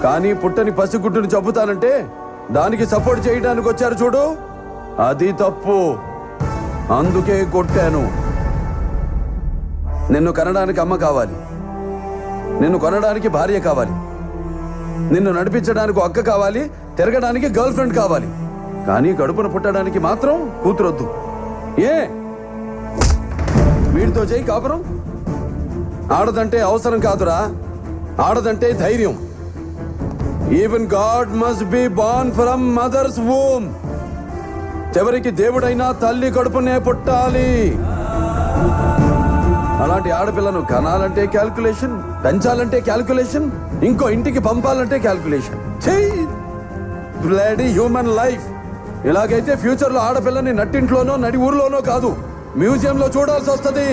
కానీ పుట్టని పసిగుడ్డుని చంపుతానంటే దానికి సపోర్ట్ చేయడానికి వచ్చారు చూడు, అది తప్పు. అందుకే కొట్టాను. నిన్ను కనడానికి అమ్మ కావాలి, నిన్ను కొనడానికి భార్య కావాలి, నిన్ను నడిపించడానికి అక్క కావాలి, తిరగడానికి గర్ల్ ఫ్రెండ్ కావాలి. కానీ కడుపున పుట్టడానికి మాత్రం కూతురొద్దు. ఏ వీడితో చేయి కాపురం? ఆడదంటే అవసరం కాదురా, ఆడదంటే ధైర్యం. Even God must be born from mothers womb. చివరికి దేవుడైనా తల్లి కడుపునే పుట్టాలి. అలాంటి ఆడపిల్లను కనాలంటే క్యాల్కులేషన్, పెంచాలంటే క్యాల్కులేషన్, ఇంకో ఇంటికి పంపాలంటే క్యాల్కులేషన్. Bloody human life. ఇలాగైతే ఫ్యూచర్ లో ఆడపిల్లని నట్టింట్లోనో నడి ఊర్లోనో కాదు, మ్యూజియంలో చూడాల్సి వస్తుంది.